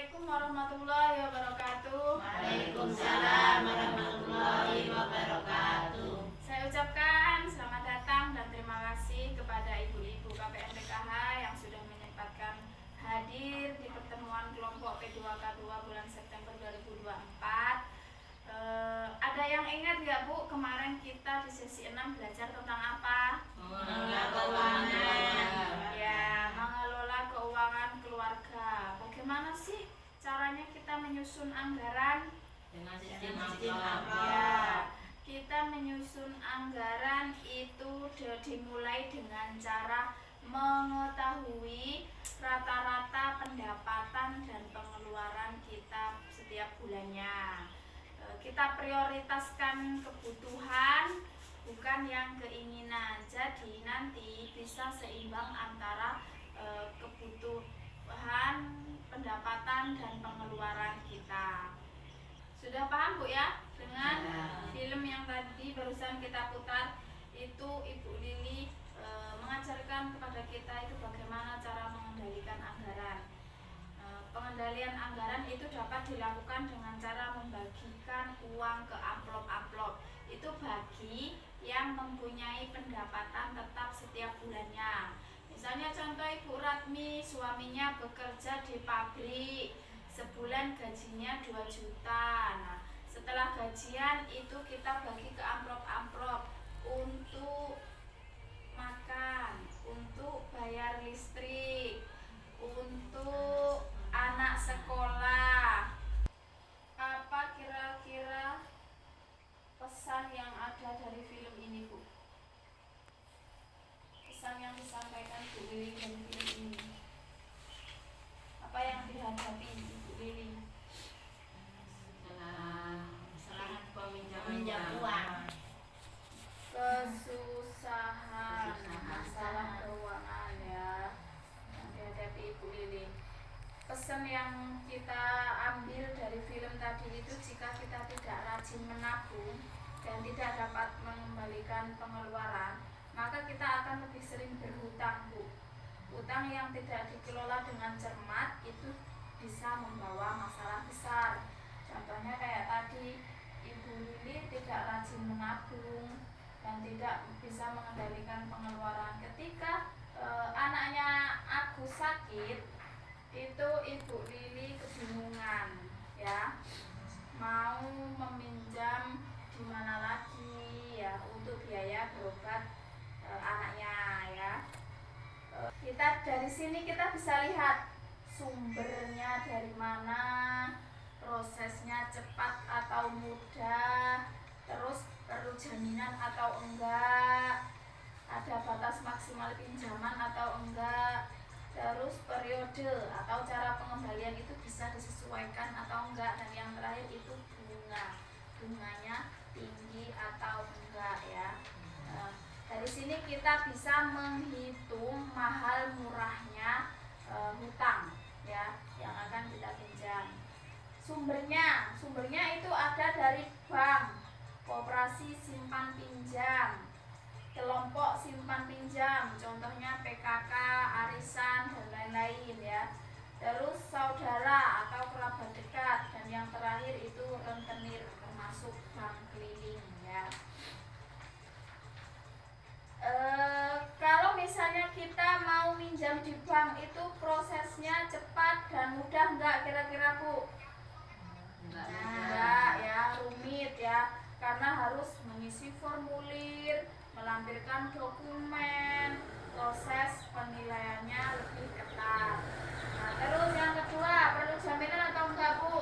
Assalamualaikum warahmatullahi wabarakatuh. Waalaikumsalam warahmatullahi wabarakatuh. Saya ucapkan selamat datang dan terima kasih kepada ibu-ibu KPN PKH yang sudah menyempatkan hadir di pertemuan kelompok P2K2 bulan September 2024. Ada yang ingat nggak Bu, kemarin kita di sesi 6 belajar tentang apa? Mengelola keuangan. Ya, mengelola keuangan keluarga. Bagaimana sih caranya kita menyusun anggaran? Dengan sistem amplop. Ya, kita menyusun anggaran itu dimulai dengan cara mengetahui rata-rata pendapatan dan pengeluaran kita setiap bulannya. Kita prioritaskan kebutuhan bukan yang keinginan. Jadi nanti bisa seimbang antara kebutuhan, pendapatan dan pengeluaran kita. Sudah paham Bu ya? Dengan film yang tadi barusan kita putar itu Ibu Lili mengajarkan kepada kita itu bagaimana cara mengendalikan anggaran. Pengendalian anggaran itu dapat dilakukan dengan cara membagikan uang ke amplop-amplop. Itu bagi yang mempunyai pendapatan tetap setiap bulannya. Misalnya contoh Ibu Ratmi, suaminya bekerja di pabrik, sebulan gajinya 2 juta. Nah, setelah gajian itu kita bagi ke amplop-amplop untuk makan, untuk bayar listrik, untuk anak sekolah. Apa kira-kira pesan yang ada dari film ini Bu? Pesan yang disampaikan Bu Lili dari film ini, apa yang dihadapi Ibu Lili? Setelah peminjam uang, kesusahan, masalah keuangan ya yang dihadapi Ibu Lili. Pesan yang kita ambil dari film tadi itu, jika kita tidak rajin menabung dan tidak dapat mengembalikan pengeluaran, maka kita akan lebih sering berhutang Bu. Hutang yang tidak dikelola dengan cermat itu bisa membawa masalah besar. Contohnya kayak tadi Ibu Lili tidak rajin menabung dan tidak bisa mengendalikan pengeluaran. Ketika anaknya Agus sakit, itu Ibu Lili kebingungan ya, mau meminjam di mana lagi ya untuk biaya berobat anaknya ya. Kita dari sini kita bisa lihat sumbernya dari mana, prosesnya cepat atau mudah, terus perlu jaminan atau enggak, ada batas maksimal pinjaman atau enggak, terus periode atau cara pengembalian itu bisa disesuaikan atau enggak, dan yang terakhir itu bunganya tinggi atau enggak ya. Dari sini kita bisa menghitung mahal murahnya hutang ya yang akan kita pinjam. Sumbernya itu ada dari bank, koperasi simpan pinjam, kelompok simpan pinjam, contohnya PKK, arisan dan lain-lain ya. Terus saudara atau kerabat dekat, dan yang terakhir itu rentenir termasuk bank keliling ya. Kalau misalnya kita mau minjam di bank itu prosesnya cepat dan mudah enggak kira-kira Bu? Enggak ya, rumit ya, karena harus mengisi formulir, melampirkan dokumen, proses penilaiannya lebih ketat. Nah, terus yang kedua, perlu jaminan atau enggak Bu?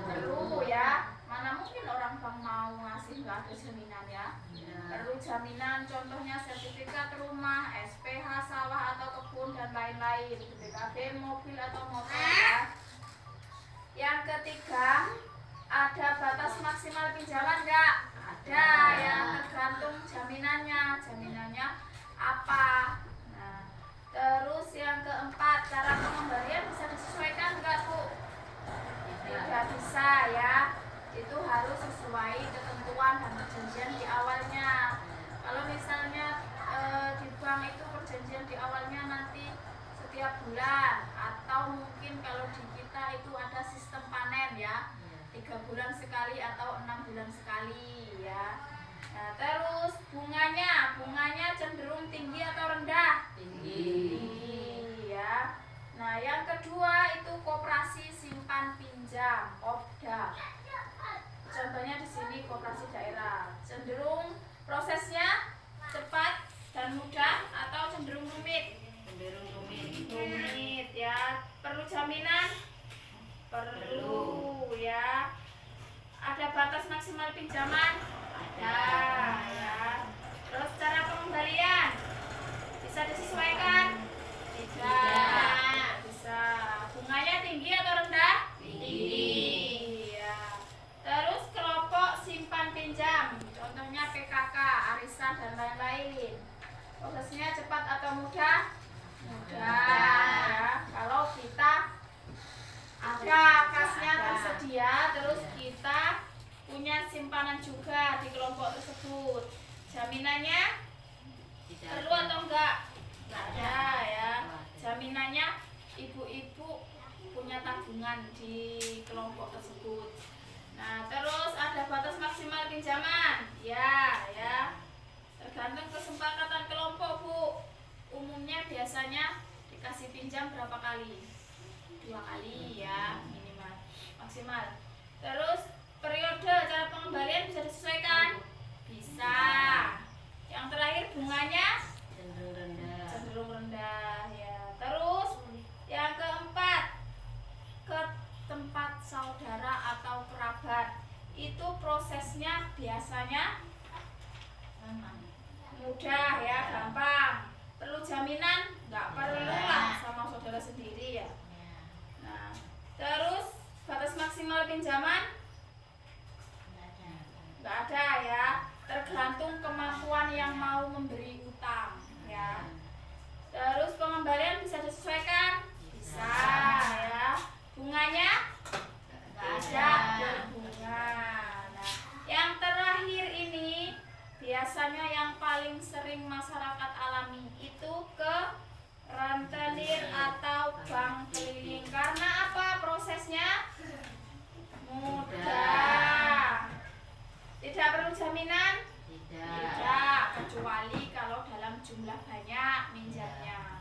Perlu ya, mana mungkin orang bank mau ngasih enggak ada jaminan ya. Perlu jaminan, contohnya sertifikat rumah, SPH sawah atau kebun dan lain-lain, BPKB mobil atau motor ya. Yang ketiga, ada batas maksimal pinjaman enggak? Ada ya, tergantung jaminannya apa. Nah, terus yang keempat, cara pengembalian bisa disesuaikan enggak Bu? Tidak bisa ya, itu harus sesuai ketentuan dan perjanjian di awalnya. Kalau misalnya di bank itu perjanjian di awalnya nanti setiap bulan, atau mungkin kalau di kita itu ada 3 bulan sekali atau 6 bulan sekali ya. Nah, terus bunganya cenderung tinggi atau rendah? Tinggi ya. Nah, yang kedua itu koperasi simpan pinjam, Kopda. Contohnya di sini koperasi daerah. Cenderung prosesnya cepat dan mudah atau cenderung rumit? Cenderung rumit. Rumit ya. Perlu jaminan? Perlu ya. Ada batas maksimal pinjaman? Ada ya. Terus cara pengembalian bisa disesuaikan? Tidak bisa. Bunganya tinggi atau rendah? Tinggi ya. Terus kelompok simpan pinjam, contohnya PKK, arisan dan lain-lain. Prosesnya cepat atau mudah? Mudah ya. Kalau kita ada kasnya tersedia, terus kita punya simpanan juga di kelompok tersebut, jaminannya perlu atau enggak? Enggak ada ya. Jaminannya ibu-ibu punya tabungan di kelompok tersebut. Nah, terus ada batas maksimal pinjaman. Ya. Tergantung kesepakatan kelompok, Bu. Umumnya biasanya dikasih pinjam berapa kali? 2 kali ya, minimal. Maksimal. Terus periode cara pengembalian bisa disesuaikan? Bisa. Yang terakhir bunganya cenderung rendah ya. Terus yang keempat, ke tempat saudara atau kerabat. Itu prosesnya biasanya mudah ya, gampang. Perlu jaminan? Enggak perlu lah, sama saudara sendiri ya. Nah, terus batas maksimal pinjaman? Enggak ada ya. Tergantung kemampuan yang mau memberi utang ya. Terus pengembalian bisa disesuaikan? Bisa ya. Bunganya? Enggak ada berbunga. Nah, yang terakhir ini biasanya yang paling sering masyarakat alami itu ke rentenir atau bank keliling. Karena apa? Prosesnya mudah. Tidak perlu jaminan? Tidak, kecuali kalau dalam jumlah banyak minjamnya.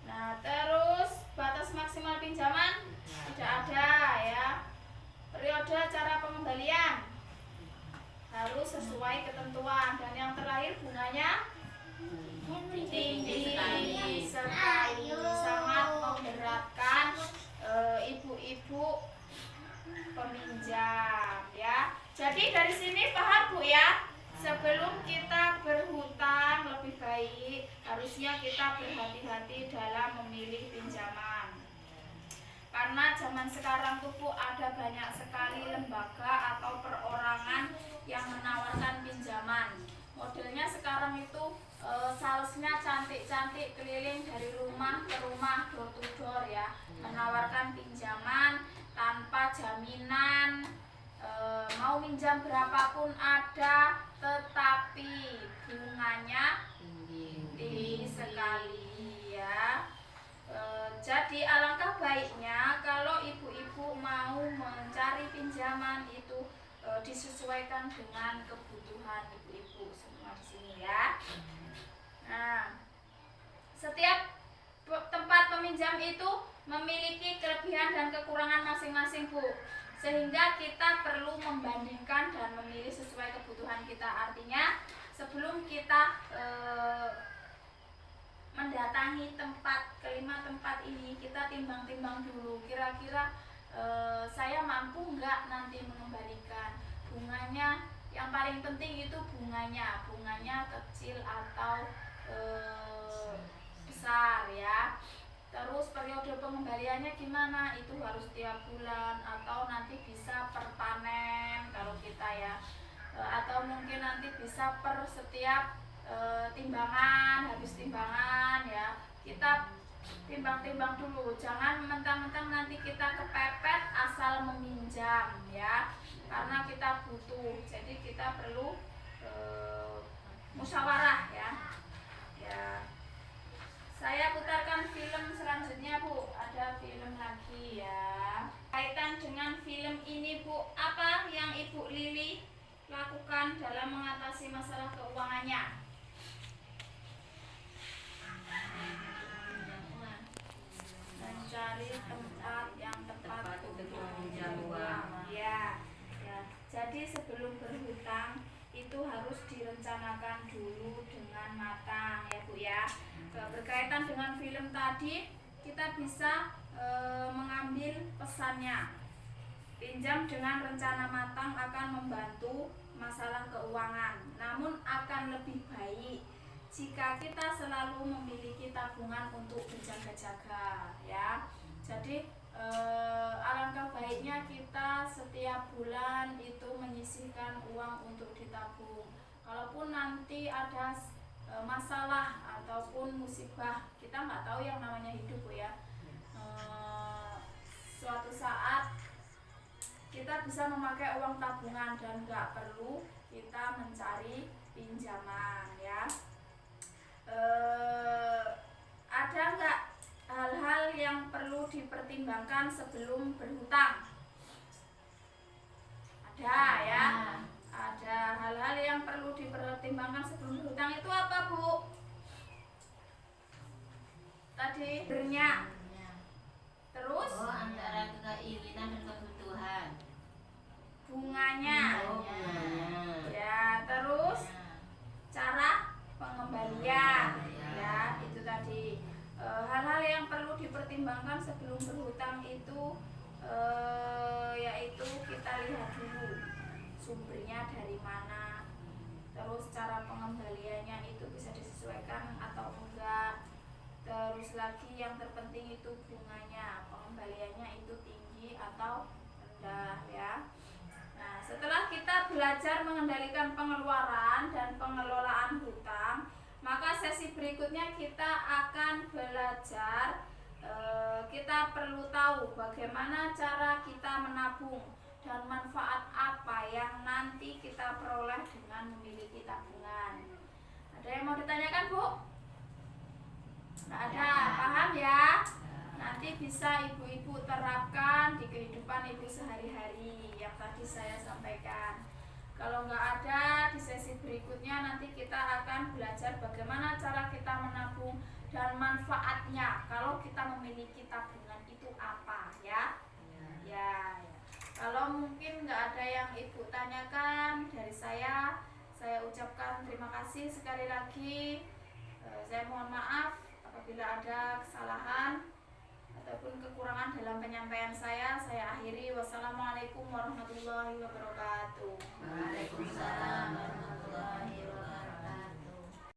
Nah, terus batas maksimal pinjaman? Tidak ada ya. Periode cara pengembalian harus sesuai ketentuan. Dan yang terakhir bunganya tinggi sekali, sangat memberatkan ibu-ibu peminjam ya. Jadi dari sini paham, Bu ya, sebelum kita berhutang lebih baik harusnya kita berhati-hati dalam memilih pinjaman. Karena zaman sekarang tuh, Bu, ada banyak sekali lembaga atau perorangan yang menawarkan pinjaman. Modelnya sekarang itu salesnya cantik-cantik, keliling dari rumah ke rumah, door to door ya, menawarkan pinjaman tanpa jaminan. Mau minjam berapapun ada, tetapi bunganya tinggi sekali ya. Jadi alangkah baiknya kalau ibu-ibu mau mencari pinjaman itu disesuaikan dengan kebutuhan ibu-ibu semua di sini ya. Nah, setiap tempat peminjam itu memiliki kelebihan dan kekurangan masing-masing, Bu. Sehingga kita perlu membandingkan dan memilih sesuai kebutuhan kita. Artinya sebelum kita mendatangi kelima tempat ini, kita timbang-timbang dulu kira-kira saya mampu nggak nanti mengembalikan. Bunganya yang paling penting itu bunganya kecil atau besar ya. Terus periode pengembaliannya gimana? Itu harus tiap bulan atau nanti bisa per panen kalau kita ya, atau mungkin nanti bisa per setiap timbangan, habis timbangan ya. Kita timbang-timbang dulu, jangan mentang-mentang nanti kita kepepet asal meminjam ya, karena kita butuh. Jadi kita perlu musyawarah ya. Saya putarkan film selanjutnya, Bu. Ada film lagi ya. Kaitan dengan film ini, Bu, apa yang Ibu Lili lakukan dalam mengatasi masalah keuangannya? Mencari tempat yang tepat untuk meminjam uang. Ya, ya. Jadi sebelum berhutang itu harus direncanakan dulu dengan matang ya Bu ya. Berkaitan dengan film tadi, kita bisa mengambil pesannya. Pinjam dengan rencana matang akan membantu masalah keuangan. Namun akan lebih baik jika kita selalu memiliki tabungan untuk berjaga-jaga ya. Jadi alangkah baiknya kita setiap bulan itu menyisihkan uang untuk ditabung. Kalaupun nanti ada masalah ataupun musibah, kita nggak tahu yang namanya hidup ya. Suatu saat kita bisa memakai uang tabungan dan nggak perlu kita mencari pinjaman ya. Ada nggak hal-hal yang perlu dipertimbangkan sebelum berhutang? Ada ya. Ada hal-hal yang perlu dipertimbangkan sebelum berhutang itu apa Bu? Tadi bernya. Terus? Antara keinginan dan kebutuhan. Bunganya. Ya, terus cara pengembalian. Ya, itu tadi. Hal-hal yang perlu dipertimbangkan sebelum berhutang itu yaitu kita lihat dulu sumbernya dari mana, terus cara pengembaliannya itu bisa disesuaikan atau enggak, terus lagi yang terpenting itu bunganya, pengembaliannya itu tinggi atau rendah ya. Nah, setelah kita belajar mengendalikan pengeluaran dan pengelolaan hutang, maka sesi berikutnya kita akan belajar, kita perlu tahu bagaimana cara kita menabung dan manfaat apa yang nanti kita peroleh dengan memiliki tabungan. Ada yang mau ditanyakan Bu? Nggak ada, paham ya? Nanti bisa ibu-ibu terapkan di kehidupan ibu sehari-hari yang tadi saya sampaikan. Kalau nggak ada, di sesi berikutnya nanti kita akan belajar bagaimana cara kita menabung dan manfaatnya kalau kita memiliki tabungan itu apa ya. Ya. Kalau mungkin nggak ada yang ibu tanyakan dari saya ucapkan terima kasih sekali lagi. Saya mohon maaf apabila ada kesalahan ataupun kekurangan dalam penyampaian saya akhiri. Wassalamualaikum warahmatullahi wabarakatuh.